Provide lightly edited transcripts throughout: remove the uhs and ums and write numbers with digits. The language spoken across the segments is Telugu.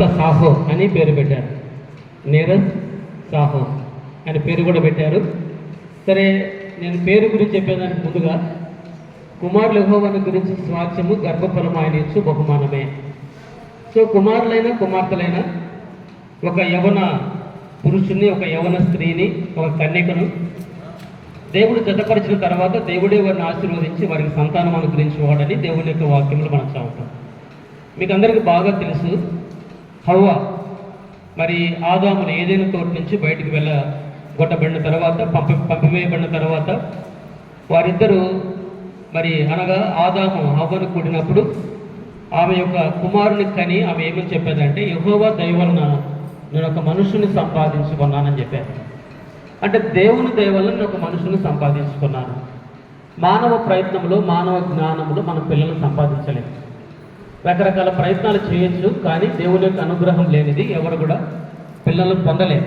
సాహో అని పేరు పెట్టారు. నీరజ్ సాహో అని పేరు కూడా పెట్టారు. సరే, నేను పేరు గురించి చెప్పేదానికి ముందుగా కుమారులు యెహోవాను గురించి స్వాస్థ్యము గర్భఫలము ఆయన ఇచ్చు బహుమానమే. సో కుమారులైన కుమార్తెలైన ఒక యవన పురుషుని, ఒక యవన స్త్రీని, ఒక కన్యకను దేవుడు జతపరిచిన తర్వాత దేవుడే వారిని ఆశీర్వదించి వారికి సంతానం అనుగ్రహించేవాడని దేవుని యొక్క వాక్యంలో మనం చదువుతాం. మీకు అందరికీ బాగా తెలుసు, హవ్వ మరి ఆదామును ఏదైనా తోట నుంచి బయటికి వెళ్ళగొట్టబడిన తర్వాత, పంపివేయబడిన తర్వాత వారిద్దరూ మరి అనగా ఆదాము హవ్వను కూడినప్పుడు ఆమె యొక్క కుమారుని కని ఆమె ఏమని చెప్పేదంటే, యెహోవా దయ వలన నేను ఒక మనుషుని సంపాదించుకున్నానని చెప్పాను. అంటే దేవుని దయ వలన నేను ఒక మనుషుని సంపాదించుకున్నాను. మానవ ప్రయత్నంలో, మానవ జ్ఞానంలో మన పిల్లలను సంపాదించలేము. రకరకాల ప్రయత్నాలు చేయొచ్చు, కానీ దేవుని యొక్క అనుగ్రహం లేనిది ఎవరు కూడా పిల్లలను పొందలేరు.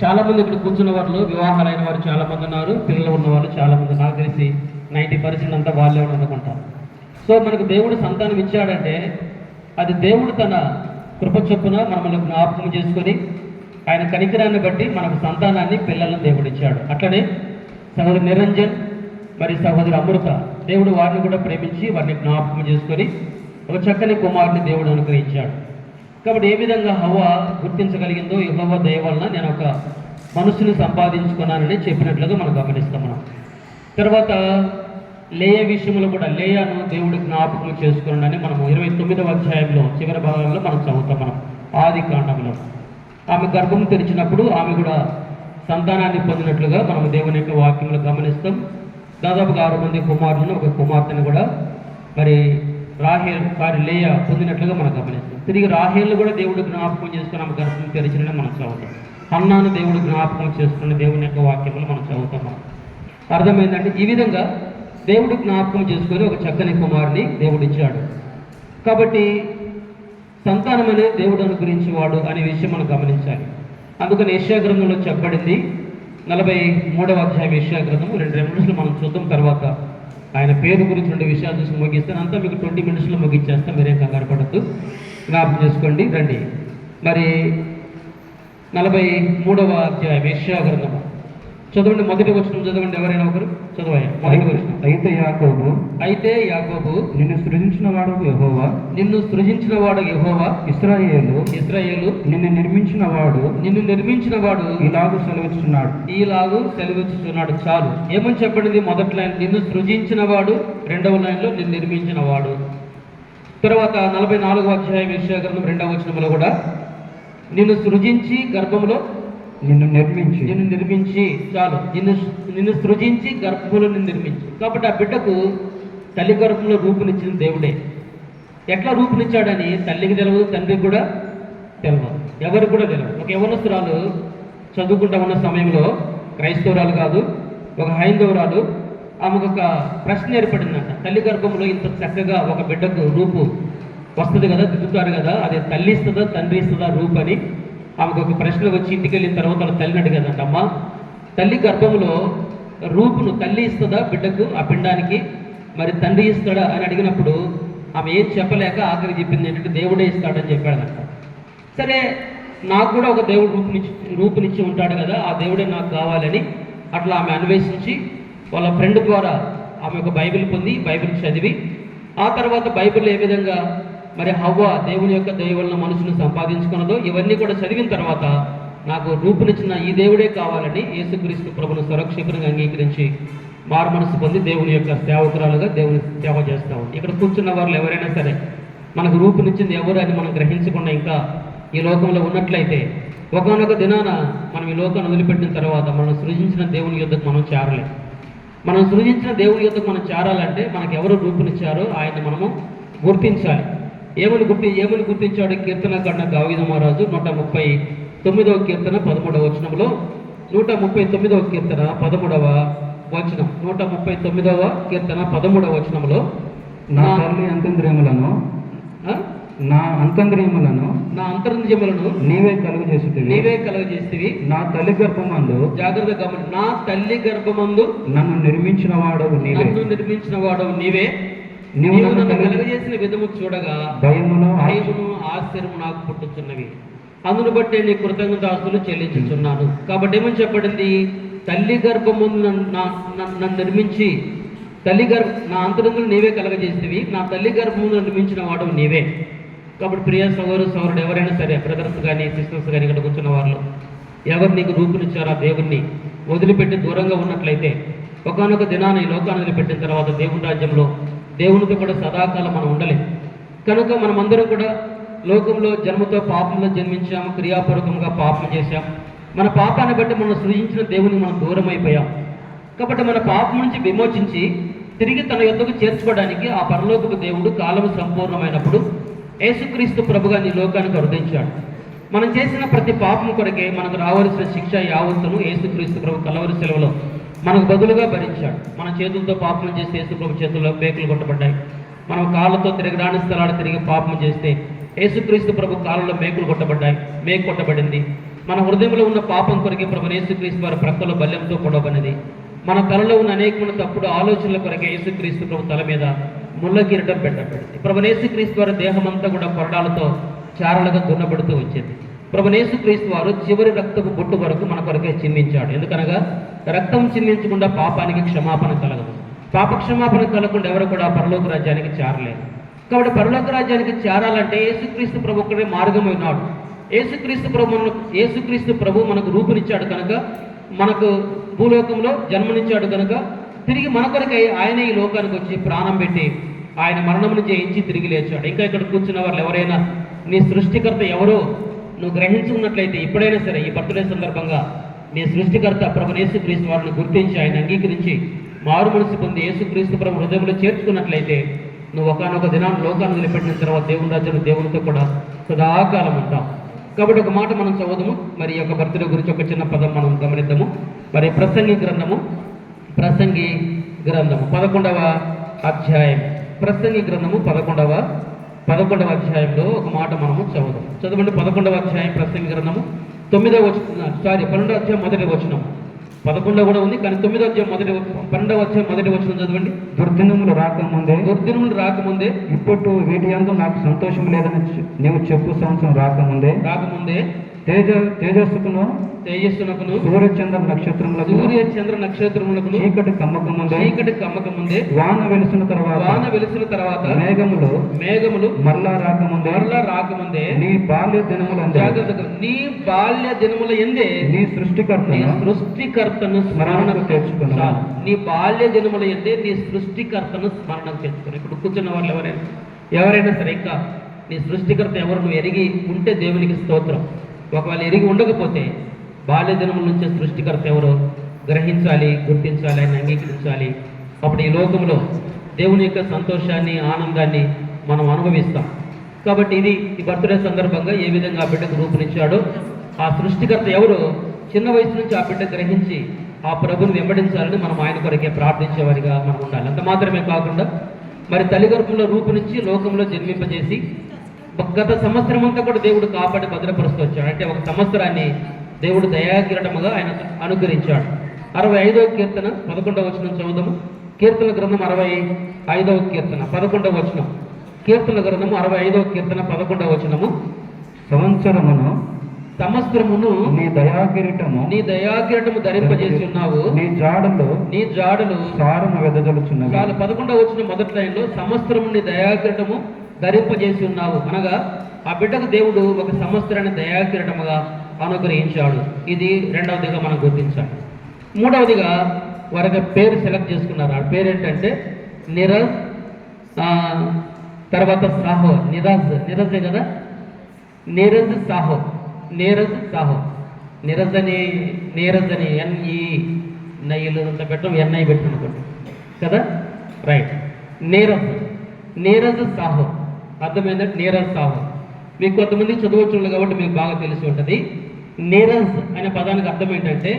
చాలామంది ఇక్కడ కూర్చున్న వారిలో వివాహాలైన వారు చాలామంది ఉన్నారు, పిల్లలు ఉన్నవాళ్ళు చాలామంది. నాకు తెలిసి 90% అంతా వాళ్ళే అనుకుంటారు. సో మనకు దేవుడు సంతానం ఇచ్చాడంటే అది దేవుడు తన కృప చొప్పున మనల్ని జ్ఞాపకం చేసుకొని ఆయన కనికరాన్ని బట్టి మనకు సంతానాన్ని, పిల్లలను దేవుడు ఇచ్చాడు. అట్లనే సహోదరు నిరంజన్ మరి సహోదరు అమృత, దేవుడు వారిని కూడా ప్రేమించి వారిని జ్ఞాపకం చేసుకొని ఒక చక్కని కుమారుని దేవుడు అనుగ్రహించాడు. కాబట్టి ఏ విధంగా హవ్వ గుర్తించగలిగిందో, యెహోవా దయ వలన నేను ఒక మనుషుని సంపాదించుకున్నానని చెప్పినట్లుగా మనం గమనిస్తాం. తర్వాత లేయ విషయంలో కూడా లేయాను దేవుడు జ్ఞాపకం చేసుకున్నాడని మనము 29వ అధ్యాయంలో చివరి భాగంలో మనం చదువుతాం. మనం ఆది కాండంలో ఆమె గర్భం తెరిచినప్పుడు ఆమె కూడా సంతానాన్ని పొందినట్లుగా మనం దేవుని యొక్క వాక్యంలో గమనిస్తాం. దాదాపుగా 6 మంది కుమారులను, ఒక కుమార్తెను కూడా మరి రాహేల్ వారి లేయ పొందినట్లుగా మనం గమనిస్తాం. తిరిగి రాహేల్ను కూడా దేవుడు జ్ఞాపకం చేసుకుని ఆమె గర్భం తెరిచినని మనం చదువుతాం. హన్నాను దేవుడు జ్ఞాపకం చేసుకుని దేవుని యొక్క వాక్యంలో మనం చదువుతాం. అర్థమైందంటే ఈ విధంగా దేవుడు జ్ఞాపకం చేసుకొని ఒక చక్కని కుమారుని దేవుడు ఇచ్చాడు. కాబట్టి సంతానం అనేది దేవుడు అనుగ్రహించేవాడు అనే విషయం మనం గమనించాలి. అందుకని యెషయా గ్రంథంలో చెప్పబడింది, 43వ అధ్యాయం యెషయా గ్రంథము 2 నిమిషాలు మనం చూద్దాం. తర్వాత ఆయన పేరు గురించి 2 విషయాలు చూసి ముగిస్తాను. అంతా మీకు 20 నిమిషాలు ముగించేస్తాం, మీరేం కంగారు పడద్దు, జ్ఞాపకం చేసుకోండి. రండి, మరి 43వ అధ్యాయం యెషయా గ్రంథము చదవండి. మొదటి వచనం చదవండి, ఎవరైనా ఒకరు చదవాలి. మొదటి వచనం. అయితే యాకోబు నిన్ను సృజించిన వాడు యెహోవా, ఇశ్రాయేలు నిన్ను నిర్మించిన వాడు ఇలాగు సెలవిస్తున్నాడు. చాలు, ఏమని చెప్పండి? మొదటి లైన్ నిన్ను సృజించిన వాడు, రెండవ లైన్లో నిన్ను నిర్మించిన వాడు. తర్వాత 44వ అధ్యాయం యెషయా గ్రంథం 2వ వచనంలో కూడా నిన్ను సృజించి గర్భంలో నిన్ను నిర్మించి, చాలు, నిన్ను సృజించి గర్భంలో నిన్ను నిర్మించి. కాబట్టి ఆ బిడ్డకు తల్లి గర్భంలో రూపునిచ్చిన దేవుడే. ఎట్లా రూపునిచ్చాడని తల్లికి తెలియదు, తండ్రికి కూడా తెలియదు, ఎవరికి కూడా తెలియదు. ఒక యవనస్తురాలు చదువుకుంటా ఉన్న సమయంలో, క్రైస్తవురాలు కాదు, ఒక హైందవురాలు, ఆమెకు ఒక ప్రశ్న ఏర్పడిందంట. తల్లి గర్భంలో ఇంత చక్కగా ఒక బిడ్డకు రూపు వస్తుంది కదా, దిద్దుతారు కదా, అదే తల్లి ఇస్తుందా తండ్రి ఇస్తుందా రూపు అని ఆమెకు ఒక ప్రశ్న వచ్చి ఇంటికి వెళ్ళిన తర్వాత వాళ్ళ తల్లిని అడిగదంట, అమ్మ, తల్లి గర్భంలో రూపును తల్లి ఇస్తుందా బిడ్డకు, ఆ పిండానికి, మరి తండ్రి ఇస్తాడా అని అడిగినప్పుడు ఆమె ఏం చెప్పలేక ఆఖరి చెప్పింది ఏంటంటే దేవుడే ఇస్తాడని చెప్పాడంట. సరే, నాకు కూడా ఒక దేవుడు రూపునిచ్చి ఉంటాడు కదా, ఆ దేవుడే నాకు కావాలని అట్లా ఆమె అన్వేషించి వాళ్ళ ఫ్రెండ్ ద్వారా ఆమె ఒక బైబిల్ పొంది, బైబిల్ చదివి, ఆ తర్వాత బైబిల్ ఏ విధంగా మరి హవ్వ దేవుని యొక్క దయ వలన మనుషుని సంపాదించుకున్నదో ఇవన్నీ కూడా చదివిన తర్వాత నాకు రూపునిచ్చిన ఈ దేవుడే కావాలని యేసుక్రీస్తు ప్రభును సురక్షితంగా అంగీకరించి మారు మనసు పొంది దేవుని యొక్క సేవకురాలుగా దేవుని సేవ చేస్తూ ఉంది. ఇక్కడ కూర్చున్న వాళ్ళు ఎవరైనా సరే మనకు రూపునిచ్చింది ఎవరు అని మనం గ్రహించకుండా ఇంకా ఈ లోకంలో ఉన్నట్లయితే ఒకనొక దినాన మనం ఈ లోకాన్ని వదిలిపెట్టిన తర్వాత మనం సృజించిన దేవుని యొద్దకు మనం చేరలేం. మనం సృజించిన దేవుని యొద్దకు మనం చేరాలంటే మనకు ఎవరు రూపునిచ్చారో ఆయన్ని మనము గుర్తించాలి. ఏమని గుర్తించాడు? కీర్తనకారుడు దావీదు మహారాజు 139వ కీర్తన 13వ వచనంలో, 139వ కీర్తన 13వ వచనం, 139వ కీర్తన 13వ వచనంలో, నా అంతర్యంద్రియములను నీవే కలుగజేసితివి, నా తల్లి గర్భమందు, జాగ్రత్త గమని, నా తల్లి గర్భమందు నన్ను నిర్మించిన వాడవు నీవే. నీవు నన్ను కలుగజేసిన విధము చూడగా భయమును ఆశ్చర్యము నాకు పుట్టుచున్నవి. అందును బట్టి నీ కృతజ్ఞతాస్తులు చెల్లించుచున్నాను. కాబట్టి ఏమని చెప్పబడింది? తల్లి గర్భము నన్ను నిర్మించి నా అంతరంగులు నీవే కలగజేసేవి, నా తల్లి గర్భము నిర్మించిన వాడు నీవే. కాబట్టి ప్రియ సౌరుడు ఎవరైనా సరే, బ్రదర్స్ కానీ సిస్టర్స్ కానీ ఇక్కడ కూర్చున్న వాళ్ళు ఎవరు నీకు రూపునిచ్చారో ఆ దేవుణ్ణి వదిలిపెట్టి దూరంగా ఉన్నట్లయితే ఒకనొక దినాన్ని ఈ లోకాన్ని వదిలిపెట్టిన తర్వాత దేవుని రాజ్యంలో దేవునితో కూడా సదాకాలం మనం ఉండలేం. కనుక మనమందరం కూడా లోకంలో జన్మతో పాపంలో జన్మించాము, క్రియాపూర్వకంగా పాపం చేశాం. మన పాపాన్ని బట్టి మనం సృజించిన దేవునికి మనం దూరం అయిపోయాం. కాబట్టి మన పాపం నుంచి విమోచించి తిరిగి తన యొద్దకు చేర్చుకోవడానికి ఆ పరలోకపు దేవుడు కాలం సంపూర్ణమైనప్పుడు యేసుక్రీస్తు ప్రభుగా నీ లోకానికి వరదించాడు. మనం చేసిన ప్రతి పాపం కొరకే మనకు రావలసిన శిక్ష యావత్తును యేసుక్రీస్తు ప్రభు కలవరి సెలవులో మనకు బదులుగా భరించాడు. మన చేతులతో పాపం చేస్తే యేసు ప్రభు చేతుల్లో మేకులు కొట్టబడ్డాయి. మనం కాళ్ళతో తిరగరాని స్థలాలు తిరిగి పాపం చేస్తే యేసుక్రీస్తు ప్రభు కాళ్ళలో మేకులు కొట్టబడ్డాయి, మేకు కొట్టబడింది. మన హృదయంలో ఉన్న పాపం కొరకే ప్రభు యేసుక్రీస్తు వారి ప్రక్కలో బల్యంతో పొడవబడినది. మన తలలో ఉన్న అనేకమైన తప్పుడు ఆలోచనల కొరకే యేసుక్రీస్తు ప్రభు తల మీద ముళ్ళ కిరీటం పెట్టబడింది. ప్రభు యేసుక్రీస్తు వారి దేహమంతా కూడా కొరడాలతో చారలుగా దున్నబడుతూ వచ్చేది. ప్రభు యేసుక్రీస్తు వారు చివరి రక్తపు బొట్టు వరకు మన కొరకే చిందించాడు. ఎందుకనగా రక్తం చిందించకుండా పాపానికి క్షమాపణ కలగదు. పాప క్షమాపణ కలగకుండా ఎవరు కూడా పరలోక రాజ్యానికి చేరలేరు. కాబట్టి పరలోక రాజ్యానికి చేరాలంటే యేసుక్రీస్తు ప్రభు ఒక్కడే మార్గం ఉన్నాడు. యేసుక్రీస్తు ప్రభు మనకు రూపునిచ్చాడు కనుక, మనకు భూలోకంలో జన్మనిచ్చాడు కనుక తిరిగి మన కొరకై ఆయన ఈ లోకానికి వచ్చి ప్రాణం పెట్టి ఆయన మరణమును జయించి తిరిగి లేచాడు. ఇంకా ఇక్కడ కూర్చున్న వాళ్ళు ఎవరైనా నీ సృష్టికర్త ఎవరో నువ్వు గ్రహించుకున్నట్లయితే ఇప్పుడైనా సరే ఈ బర్త్డే సందర్భంగా నీ సృష్టికర్త ప్రభు యేసుక్రీస్తు వారిని గుర్తించి ఆయన అంగీకరించి మారు మనసు పొంది యేసుక్రీస్తు ప్రభు హృదయంలో చేర్చుకున్నట్లయితే నువ్వు ఒకనొక దినాన్ని లోకాన్ని వదిలిపెట్టిన తర్వాత దేవుని రాజ్యంలో దేవునితో కూడా సదాకాలం ఉంటాం. కాబట్టి ఒక మాట మనం చదువుదాము. మరి ఈ యొక్క బర్త్డే గురించి ఒక చిన్న పదం మనం గమనిద్దాము. మరి ప్రసంగి గ్రంథము 11వ అధ్యాయం, ప్రసంగి గ్రంథము 11వ అధ్యాయంలో ఒక మాట మనము చదువుదాం. చదవండి. 11వ అధ్యాయం ప్రసంగి గ్రంథము 12వ అధ్యాయం మొదటి వచనం. 11 కూడా ఉంది కానీ 9వ అధ్యాయం 12వ అధ్యాయం మొదటి వచనం చదవండి. దుర్దినములు రాకముందే ఇప్పుడు వీటి యందు నాకు సంతోషం లేదని నీవు చెప్పు సంవత్సరం రాకముందే తేజస్సుకును సూర్య చంద్ర నక్షత్రములకు చీకటి కమ్మకముందే వాన వెలిసిన తర్వాత మేఘములు మరలా రాకముందే నీ బాల్య దినముల యందే నీ సృష్టికర్తను స్మరణకు తెచ్చుకున్నాను. నీ బాల్య దినముల యందే నీ సృష్టికర్తను స్మరణకు తెచ్చుకున్నాను. ఇప్పుడు కూర్చున్న వాళ్ళు ఎవరైనా సరే ఇంకా నీ సృష్టికర్త ఎవరు నువ్వు ఎరిగి ఉంటే దేవునికి స్తోత్రం. ఒకవేళ ఎరిగి ఉండకపోతే బాల్య దినముల నుంచి సృష్టికర్త ఎవరో గ్రహించాలి, గుర్తించాలి, ఆయన అంగీకరించాలి. అప్పుడు ఈ లోకంలో దేవుని యొక్క సంతోషాన్ని, ఆనందాన్ని మనం అనుభవిస్తాం. కాబట్టి ఇది ఈ బర్త్డే సందర్భంగా ఏ విధంగా ఆ బిడ్డకు రూపునిచ్చాడో ఆ సృష్టికర్త ఎవరో చిన్న వయసు నుంచి ఆ బిడ్డ గ్రహించి ఆ ప్రభుని వెంబడించాలని మనం ఆయన కొరకే ప్రార్థించేవారిగా మనం ఉండాలి. అంత మాత్రమే కాకుండా మరి తల్లిగర్భంలో రూపునిచ్చి లోకంలో జన్మింపజేసి గత సంవత్సరం అంతా కూడా దేవుడు కాపాడి భద్రపరుస్తూ వచ్చాడు. అంటే ఒక సంవత్సరాన్ని దేవుడు దయాకిరణముగా ఆయన అనుగ్రహించాడు. 65వ కీర్తన 11వ వచనం చదువుదాము. కీర్తన గ్రంథం 65వ కీర్తన 11వ వచనం. కీర్తన గ్రంథము 65వ కీర్తన 11వ వచనము. సంవత్సరమును నీ దయాకిరీటము ధరింపజేసి ఉన్నావు, నీ జాడలు సారము వెదజలుచున్నవి. 11వ వచనం మొదటి లైన్లో సంవత్సరము నీ దయాకిరీటము ధరింపజేసి ఉన్నావు అనగా ఆ బిడ్డకు దేవుడు ఒక సంవత్సరాన్ని దయాకిరీటముగా అనుగ్రహించాడు. ఇది రెండవదిగా మనం గుర్తించాలి. మూడవదిగా వారికి పేరు సెలెక్ట్ చేసుకున్నారు. ఆ పేరు ఏంటంటే నిరజ్, తర్వాత సాహో. నిరజే కదా, నీరజ్ సాహో. నీరజ్ అని ఎన్ఈ నయ్యలు అంత పెట్టడం, ఎన్ఐ పెట్టడం అనుకోండి కదా, రైట్. నీరజ్ సాహో అర్థమైందంటే నీరజ్ సాహో. మీకు కొంతమంది చదువుచుండదు కాబట్టి మీకు బాగా తెలిసి ఉంటుంది. నీరజ్ అనే పదానికి అర్థం ఏంటంటే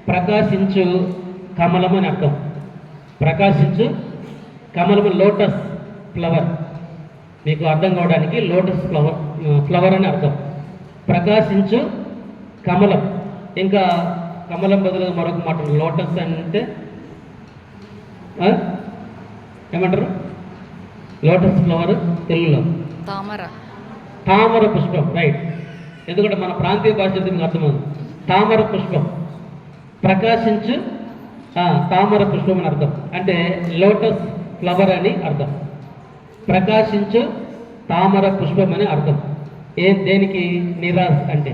ప్రకాశించు కమలము అని అర్థం. ప్రకాశించు కమలము, లోటస్ ఫ్లవర్. మీకు అర్థం కావడానికి లోటస్ ఫ్లవర్ అని అర్థం. ప్రకాశించు కమలం. ఇంకా కమలం బదులుగా మరొక మాట లోటస్ అంటే ఏమంటారు? లోటస్ ఫ్లవర్ తెలుగులో తామర. తామర పుష్పం, రైట్. ఎందుకంటే మన ప్రాంతీయ భాష దీనికి అర్థమవుతుంది. తామర పుష్పం, ప్రకాశించు తామర పుష్పం అని అర్థం. అంటే లోటస్ ఫ్లవర్ అని అర్థం, ప్రకాశించు తామర పుష్పం అని అర్థం. దేనికి? నిరాజ్ అంటే.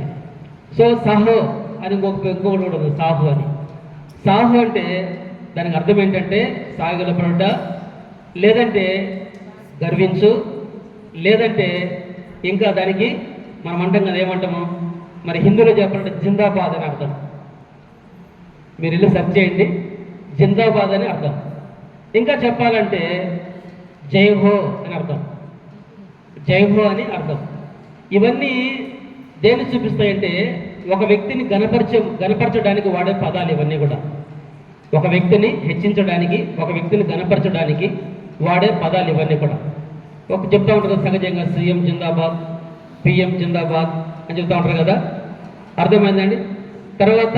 సో సాహో అని ఇంకొకటి కూడా ఉంది, సాహు అని. సాహు అంటే దానికి అర్థం ఏంటంటే సాగిలపడుట, లేదంటే గర్వించు, లేదంటే ఇంకా దానికి మనం అంటాం కదా, ఏమంటాము మరి హిందీలో చెప్పాలంటే జిందాబాద్ అని అర్థం. మీరు ఇల్లు సెర్చ్ చేయండి, జిందాబాద్ అని అర్థం. ఇంకా చెప్పాలంటే జై హో అని అర్థం, జై హో అని అర్థం. ఇవన్నీ దేన్ని చూపిస్తాయంటే ఒక వ్యక్తిని గణపరచడానికి వాడే పదాలు ఇవన్నీ కూడా. ఒక వ్యక్తిని హెచ్చించడానికి, ఒక వ్యక్తిని గణపరచడానికి వాడే పదాలు ఇవన్నీ కూడా. ఒక చెప్తా ఉంటారు సహజంగా, సీఎం జిందాబాద్, పిఎం జిందాబాద్ అని చెప్తా ఉంటారు కదా, అర్థమైందండి. తర్వాత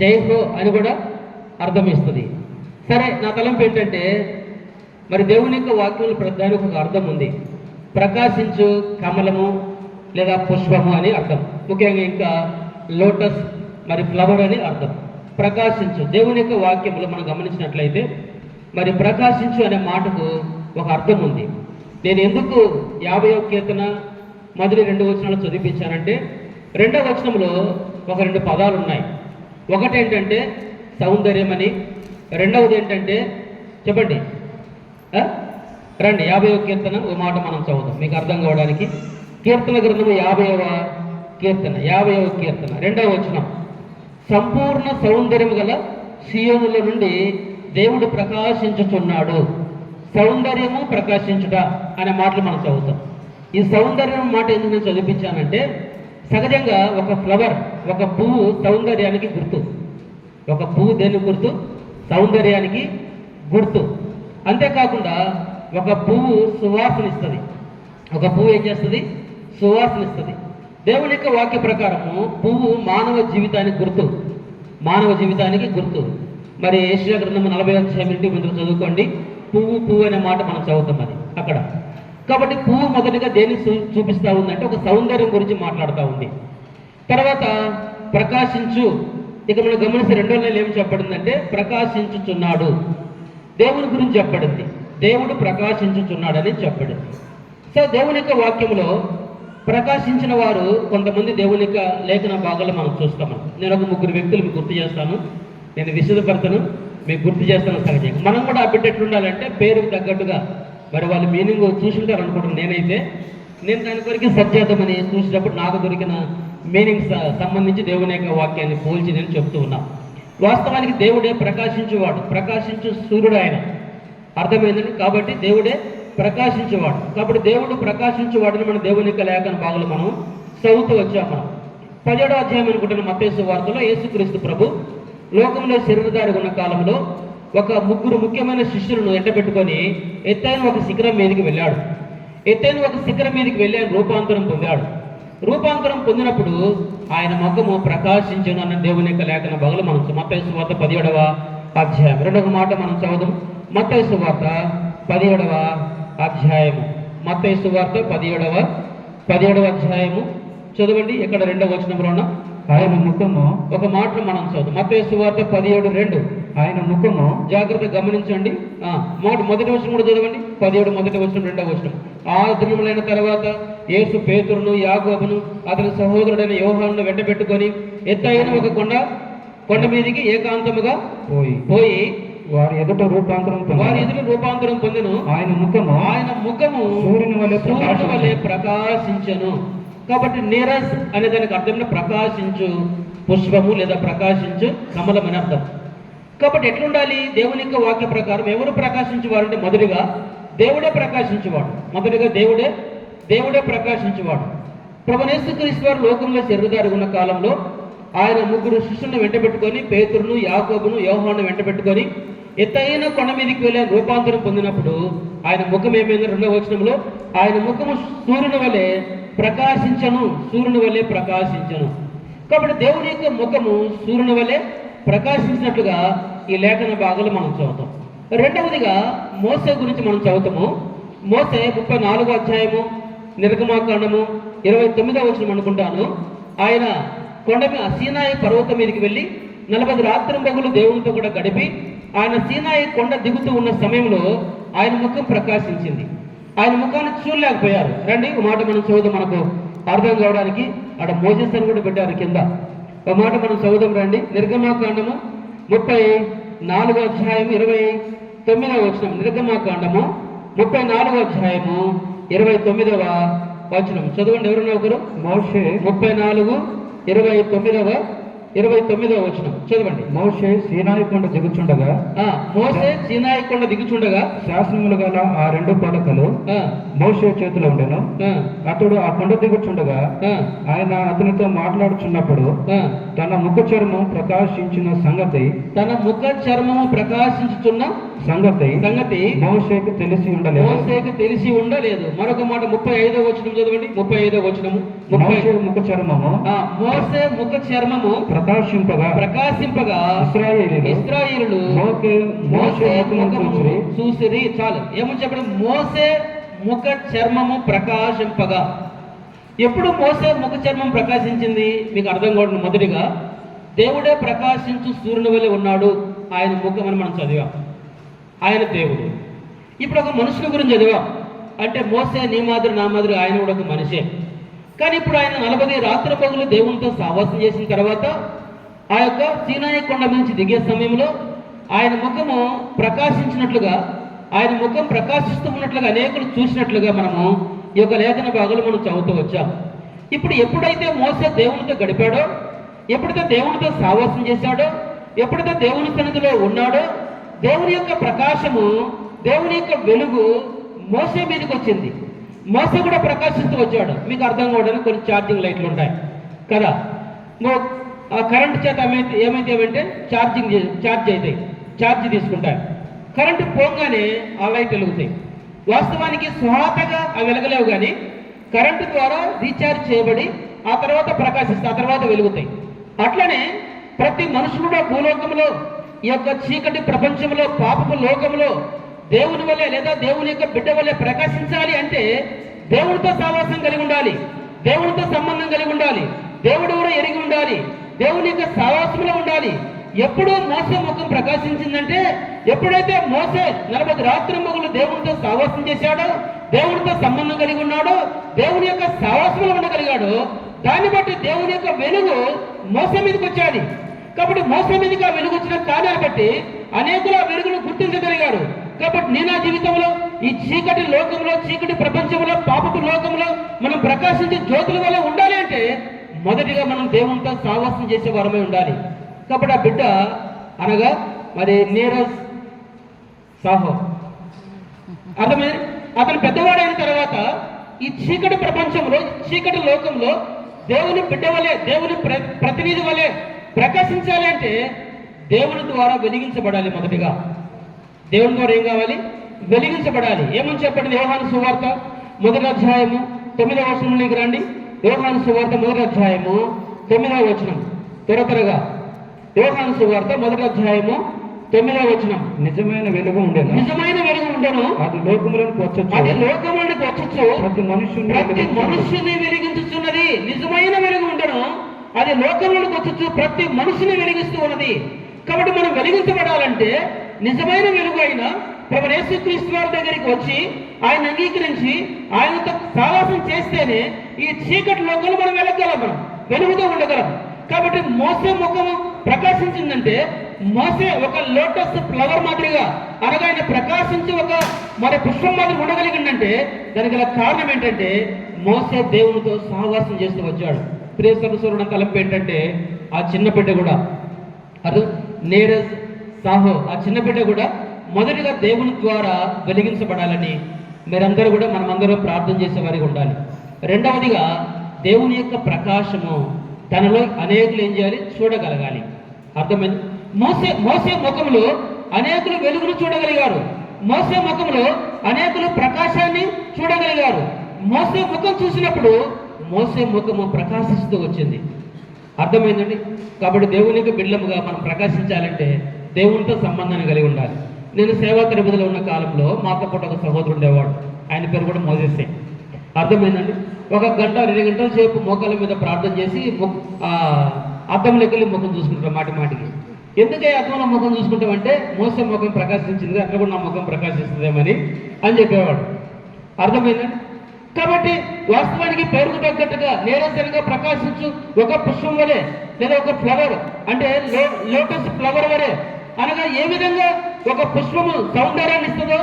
జై హో అని కూడా అర్థం ఇస్తుంది. సరే, నా తలంపు ఏంటంటే మరి దేవుని యొక్క వాక్యంలో ప్రతిదానికి ఒక అర్థం ఉంది. ప్రకాశించు కమలము లేదా పుష్పము అని అర్థం. ముఖ్యంగా ఇంకా లోటస్ మరి ఫ్లవర్ అని అర్థం. ప్రకాశించు, దేవుని యొక్క వాక్యంలో మనం గమనించినట్లయితే మరి ప్రకాశించు అనే మాటకు ఒక అర్థం ఉంది. నేను ఎందుకు 50వ కీర్తన మొదటి 2 వచనాలు చదివించానంటే 2వ వచనంలో ఒక 2 పదాలు ఉన్నాయి. ఒకటి ఏంటంటే సౌందర్యం అని, రెండవది ఏంటంటే చెప్పండి రండి 50వ కీర్తన ఓ మాట మనం చదువుతాం మీకు అర్థం కావడానికి. కీర్తన గ్రంథము 50వ కీర్తన 2వ వచనం. సంపూర్ణ సౌందర్యం గల సియోనుల నుండి దేవుడు ప్రకాశించుచున్నాడు. సౌందర్యము ప్రకాశించుట అనే మాటలు మనం చదువుతాం. ఈ సౌందర్యం మాట ఎందుకు నేను చదివించానంటే సహజంగా ఒక ఫ్లవర్, ఒక పువ్వు సౌందర్యానికి గుర్తు. ఒక పువ్వు దేనికి గుర్తు? సౌందర్యానికి గుర్తు. అంతేకాకుండా ఒక పువ్వు సువాసనిస్తుంది. ఒక పువ్వు ఏం చేస్తుంది? సువాసనిస్తుంది. దేవుని యొక్క వాక్య ప్రకారము పువ్వు మానవ జీవితానికి గుర్తు, మానవ జీవితానికి గుర్తు. మరి యెషయా గ్రంథము 40వ అధ్యాయం నుండి ముందు చదువుకోండి. పువ్వు అనే మాట మనం చదువుతాం అది అక్కడ. కాబట్టి పువ్వు మొదటిగా దేన్ని చూపిస్తూ ఉందంటే ఒక సౌందర్యం గురించి మాట్లాడుతూ ఉంది. తర్వాత ప్రకాశించు, ఇక మనం గమనిస్తే 2వ నెల ఏం చెప్పబడిందంటే ప్రకాశించుచున్నాడు. దేవుని గురించి చెప్పబడింది, దేవుడు ప్రకాశించుచున్నాడని చెప్పబడింది. సో దేవుని యొక్క వాక్యంలో ప్రకాశించిన వారు కొంతమంది దేవుని యొక్క లేఖన భాగాలు మనం చూస్తాము. నేను ఒక 3 వ్యక్తులు మీకు గుర్తు చేస్తాను. నేను విశదపరచను, మీకు గుర్తు చేస్తాను. సహజంగా మనం కూడా ఆ బిడ్డ ఎట్లుండాలంటే పేరుకు తగ్గట్టుగా మరి వాళ్ళ మీనింగ్ చూసుంటారు అనుకుంటున్నాను. నేను దాని కొరికి సత్యార్థమని చూసినప్పుడు నాకు దొరికిన మీనింగ్స్ సంబంధించి దేవుని యొక్క వాక్యాన్ని పోల్చి నేను చెప్తూ ఉన్నా. వాస్తవానికి దేవుడే ప్రకాశించేవాడు, ప్రకాశించు సూర్యుడు ఆయన, అర్థమైందండి. కాబట్టి దేవుడే ప్రకాశించేవాడు. కాబట్టి దేవుడు ప్రకాశించేవాడని మన దేవుని యొక్క లేఖన భాగాలు మనం చదువుతూ వచ్చాము. మనం 17వ అధ్యాయం అనుకుంటున్న మత్తయి సువార్తలో యేసుక్రీస్తు ప్రభు లోకంలో శరీరధారి ఉన్న కాలంలో ఒక 3 ముఖ్యమైన శిష్యులను ఎండబెట్టుకొని ఎత్తైన ఒక శిఖరం మీదకి వెళ్ళాడు. ఎత్తైన ఒక శిఖరం మీదకి వెళ్ళి ఆయన రూపాంతరం పొందాడు. రూపాంతరం పొందినప్పుడు ఆయన ముఖము ప్రకాశించను అన్న దేవుని యొక్క లేఖన భాగాలు మనం మత్తయి సువార్త 17వ అధ్యాయం 2వ మాట మనం చదువుదాం. మత్తయి సువార్త 17వ అధ్యాయము, మత్తయి సువార్త 17వ అధ్యాయము చదవండి. ఇక్కడ 2వ వచనంలోన ఆయన ముఖము, ఒక మాట మనం చదువు. మత్తయి సువార్త 17:2. ఆయన ముఖము, జాగ్రత్తగా గమనించండి. మొదటి వచనం కూడా చదవండి. 17 మొదటి వచనం 2వ వచనం. ఆ దినములైన తర్వాత యేసు పేతురును యాకోబును అతని సహోదరుడైన యోహానును వెంటబెట్టుకొని ఎత్తైన ఒక కొండ మీదికి ఏకాంతముగా పోయి వారి ఎదుట రూపాంతరం పొందెను. ఆయన ముఖము సూర్యుని వలె ప్రకాశించెను. కాబట్టి నీరస్ అనే దానికి అర్థం ప్రకాశించు పుష్పము లేదా ప్రకాశించు కమలం అని అర్థం. కాబట్టి ఎట్లుండాలి? దేవుని యొక్క వాక్య ప్రకారం ఎవరు ప్రకాశించేవారు అంటే మొదటిగా దేవుడే ప్రకాశించేవాడు. దేవుడే ప్రకాశించేవాడు. ప్రభువైన యేసుక్రీస్తు వారు లోకంలో శరీరధారి ఉన్న కాలంలో ఆయన 3 శిష్యులను వెంటబెట్టుకొని పేతురును యాకోబును యోహానును వెంటబెట్టుకొని ఎత్తైన కొండ మీదకి వెళ్ళి రూపాంతరం పొందినప్పుడు ఆయన ముఖం ఏమైంది? 2వ వచనంలో ఆయన ముఖము సూర్యుని వలె ప్రకాశించను. కాబట్టి దేవుని యొక్క ముఖము సూర్యుని వలె ప్రకాశించినట్లుగా ఈ లేఖన భాగాలు మనం చదువుతాం. రెండవదిగా మోసే గురించి మనం చదువుతాము. మోసే 34వ అధ్యాయము నిర్గమాకాండము 29వ వచనం అనుకుంటాను. ఆయన కొండ మీద సీనాయి పర్వతం మీదకి వెళ్ళి 40 రాత్రింబగళ్ళు దేవునితో కూడా గడిపి ఆయన సీనాయి కొండ దిగుతూ ఉన్న సమయంలో ఆయన ముఖం ప్రకాశించింది. ఆయన ముఖాన్ని చూడలేకపోయారు. రండి ఒక మాట మనం చదువుదాం, మనకు అర్థం కావడానికి. ఆడ మోజెస్ అని కూడా పెట్టారు కింద. ఒక మాట మనం చదువుదాం రండి. నిర్గమాకాండము 34వ అధ్యాయం 29వ వచనం. నిర్గమాకాండము 34వ అధ్యాయము 29వ వచనం చదవండి. ఎవరన్నా ఒకరు. మోషే 34:29వ వచనం చదవండి. మోషే సీనాయి కొండ దిగుచుండగా మోసే సీనాయి కొండ దిగుచుండగా శాసనములు గల ఆ 2 పలకలు మోషే చేతిలో ఉండెను. అతడు ఆ కొండ దిగుచుండగా ఆయన అతనితో మాట్లాడుచున్నప్పుడు తన ముఖ చర్మం ప్రకాశించిన సంగతి సంగతి మోషేకు తెలిసి ఉండలేదు. మరొక మాట 35వ వచనం చదవండి. 35వ వచనము. మోషే ముఖ చర్మము మోసే ముఖ చర్మము ప్రకాశింపగా ఇశ్రాయేలీయులు మోసే ముఖము చూసిరి. చాలు, ఏమని చెప్పండి. మోసే ముఖ చర్మము ప్రకాశింపగా. ఎప్పుడు మోసే ముఖ చర్మం ప్రకాశించింది మీకు అర్థం కావడం. మొదటిగా దేవుడే ప్రకాశించు సూర్యుని వలె ఉన్నాడు ఆయన ముఖం అని మనం చదివాం. ఆయన దేవుడు. ఇప్పుడు ఒక మనుషుల గురించి చదివాం. అంటే మోసే నీ మాదిరి నా మాదిరి ఆయన కూడా ఒక మనిషే. కానీ ఇప్పుడు ఆయన 40 రాత్రింబగళ్ళు దేవునితో సావాసం చేసిన తర్వాత ఆ యొక్క సీనాయి కొండ నుంచి దిగే సమయంలో ఆయన ముఖము ప్రకాశించినట్లుగా, ఆయన ముఖం ప్రకాశిస్తూ ఉన్నట్లుగా అనేకులు చూసినట్లుగా మనము ఈ యొక్క లేఖన భాగాలు మనం చదువుతూ వచ్చాం. ఇప్పుడు ఎప్పుడైతే మోసే దేవునితో గడిపాడో, ఎప్పుడైతే దేవునితో సావాసం చేశాడో, ఎప్పుడైతే దేవుని సన్నిధిలో ఉన్నాడో, దేవుని యొక్క ప్రకాశము, దేవుని యొక్క వెలుగు మోసే మీదకి వచ్చింది. మోసే కూడా ప్రకాశిస్తూ వచ్చాడు. మీకు అర్థం కావడానికి కొన్ని ఛార్జింగ్ లైట్లు ఉంటాయి కదా. ఆ కరెంట్ చేత ఏమైతే ఛార్జ్ అవుతాయి, ఛార్జ్ తీసుకుంటాయి. కరెంటు పోగానే ఆ లైట్ వెలుగుతాయి. వాస్తవానికి స్వతహాగా అవి వెలగలేవు, కానీ కరెంటు ద్వారా రీఛార్జ్ చేయబడి ఆ తర్వాత ప్రకాశిస్తాయి, ఆ తర్వాత వెలుగుతాయి. అట్లనే ప్రతి మనుషులు కూడా భూలోకంలో, ఈ యొక్క చీకటి ప్రపంచంలో, పాపపు లోకంలో దేవుని వల్లే లేదా దేవుని యొక్క బిడ్డ వల్లే ప్రకాశించాలి అంటే దేవునితో సావాసం కలిగి ఉండాలి, దేవునితో సంబంధం కలిగి ఉండాలి, దేవుడు కూడా ఎరిగి ఉండాలి, దేవుని యొక్క సావాసంలో ఉండాలి. ఎప్పుడు మోసే ముఖం ప్రకాశించిందంటే ఎప్పుడైతే మోసే 40 రాత్రింబగళ్ళు దేవునితో సావాసం చేశాడో, దేవునితో సంబంధం కలిగి ఉన్నాడో, దేవుని యొక్క సావాసంలో ఉండగలిగాడో, దాన్ని బట్టి దేవుని యొక్క వెలుగు మోసే మీదకి వచ్చాది. కాబట్టి మోసే మీదకి ఆ వెలుగు వచ్చిన కారణాన్ని బట్టి అనేకులు ఆ వెలుగును గుర్తించగలిగారు. కాబట్టి నేను ఆ జీవితంలో ఈ చీకటి లోకంలో, చీకటి ప్రపంచంలో, పాపపు లోకంలో మనం ప్రకాశించే జ్యోతుల వల్ల ఉండాలి అంటే మొదటిగా మనం దేవునితో సావాసం చేసే వారమై ఉండాలి. కాబట్టి ఆ బిడ్డ అనగా మరి నీరజ్ సాహో అర్థమైంది. అతను పెద్దవాడైన తర్వాత ఈ చీకటి ప్రపంచంలో, చీకటి లోకంలో దేవుని బిడ్డ వలె, దేవుని ప్రతినిధి వలె ప్రకాశించాలి అంటే దేవుని ద్వారా వెలిగించబడాలి. మొదటిగా దేవుని ద్వారా ఏం కావాలి? వెలిగించబడాలి. ఏమని చెప్పండి. యోహాను సువార్త 1వ అధ్యాయము 9వ వచనంలోకి రండి. యోహాను సువార్త 1వ అధ్యాయము 9వ వచనం. త్వరగా యోహాను సువార్త 1వ అధ్యాయము 9వ వచనం. నిజమైన వెలుగు ఉండెను, అది లోకములకు వచ్చుచు ప్రతి మనుష్యుని వెలిగించుచున్నది. నిజమైన వెలుగు ఉండెను, అది లోకములకు వచ్చుచు ప్రతి మనుషుని వెలిగిస్తూ ఉన్నది. కాబట్టి మనం వెలిగించబడాలంటే నిజమైన వెలుగు అయిన ప్రభు యేసుక్రీస్తు వారి దగ్గరికి వచ్చి ఆయన అంగీకరించి ఆయనతో సావాసం చేస్తేనే ఈ చీకటి లోకంలో మనం వెళ్ళగలం, మనం వెలుగుతో ఉండగలం. కాబట్టి మోసే ముఖము ప్రకాశించిందంటే మోసే ఒక లోటస్ ఫ్లవర్ మాదిరిగా, అనగా ఆయన ప్రకాశించి ఒక మరి పుష్పం మాదిరి ఉండగలిగిందంటే దానికి గల కారణం ఏంటంటే మోసే దేవునితో సహవాసం చేస్తూ వచ్చాడు. ప్రియసరుడు తలంపు ఏంటంటే ఆ చిన్న బిడ్డ కూడా నీరజ్ సాహో, ఆ చిన్న బిడ్డ కూడా మొదటిగా దేవుని ద్వారా వెలిగించబడాలని మీరందరూ కూడా మనమందరం ప్రార్థన చేసేవారికి ఉండాలి. రెండవదిగా దేవుని యొక్క ప్రకాశము తనలో అనేకులు ఏం చేయాలి? చూడగలగాలి. అర్థమైంది. మోసే ముఖంలో అనేకులు వెలుగును చూడగలిగారు. మోసే ముఖంలో అనేకులు ప్రకాశాన్ని చూడగలిగారు. మోసే ముఖం చూసినప్పుడు మోసే ముఖము ప్రకాశిస్తూ వచ్చింది. అర్థమైందండి. కాబట్టి దేవునికి బిడ్డలుగా మనం ప్రకాశించాలంటే దేవునితో సంబంధాన్ని కలిగి ఉండాలి. నేను సేవా తరగతిలో ఉన్న కాలంలో మాతో పాటు ఒక సహోదరుడు ఉండేవాడు. ఆయన పేరు కూడా మోసేసే. అర్థమైందండి? 1 గంట 2 గంటల సేపు మోకాల మీద ప్రార్థన చేసి అద్దంలోకి వెళ్ళి ముఖం చూసుకుంటాం మాటికి. ఎందుకే అద్దంలో ముఖం చూసుకుంటామంటే మోసే ముఖం ప్రకాశించింది, అట్లా కూడా నా ముఖం ప్రకాశిస్తుందేమని అని చెప్పేవాడు. అర్థమైందండి? కాబట్టి వాస్తవానికి పేరుకు తగ్గట్టుగా నీరసంగా ప్రకాశించు ఒక పుష్పం వలె లేదా ఒక ఫ్లవర్ అంటే లోటస్ ఫ్లవర్ వలె, అనగా ఏ విధంగా ఒక పుష్పము సౌందర్యాన్ని ఇస్తుందో,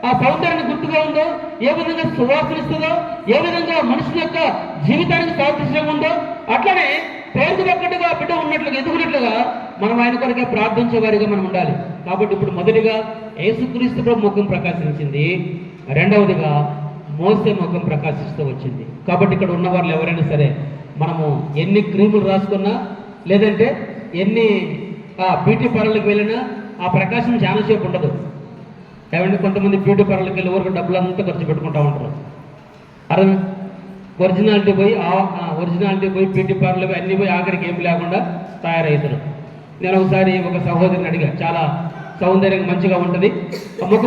ఆ సౌందర్యాన్ని గుర్తుగా ఉందో, ఏ విధంగా సువాసన ఇస్తుందో, ఏ విధంగా మనుషుల యొక్క జీవితానికి సాదృశ్యంగా ఉందో, అట్లనే పేరుకు తగ్గట్టుగా బిడ్డ ఉన్నట్లుగా ఎదుగునట్లుగా మనం ఆయన కొరకే ప్రార్థించే వారిగా మనం ఉండాలి. కాబట్టి ఇప్పుడు మొదటిగా యేసుక్రీస్తు ప్రభు ముఖం ప్రకాశించింది, రెండవదిగా మోసే ముఖం ప్రకాశిస్తూ వచ్చింది. కాబట్టి ఇక్కడ ఉన్న వాళ్ళు ఎవరైనా సరే మనము ఎన్ని క్రీములు రాసుకున్నా లేదంటే ఎన్ని బ్యూటీ పార్లర్కి వెళ్ళినా ఆ ప్రకాశం చాలా సేపు ఉండదు. ఏమంటే కొంతమంది బ్యూటీ పార్లర్కి వెళ్ళే వరకు డబ్బులు అంతా ఖర్చు పెట్టుకుంటూ ఉంటారు. అర్థం ఒరిజినాలిటీ పోయి బ్యూటీ పార్లర్ అన్నీ పోయి ఆఖరికి ఏం లేకుండా తయారవుతారు. నేను ఒకసారి ఒక సహోదరిని అడిగా, చాలా సౌందర్యంగా మంచిగా ఉంటుంది,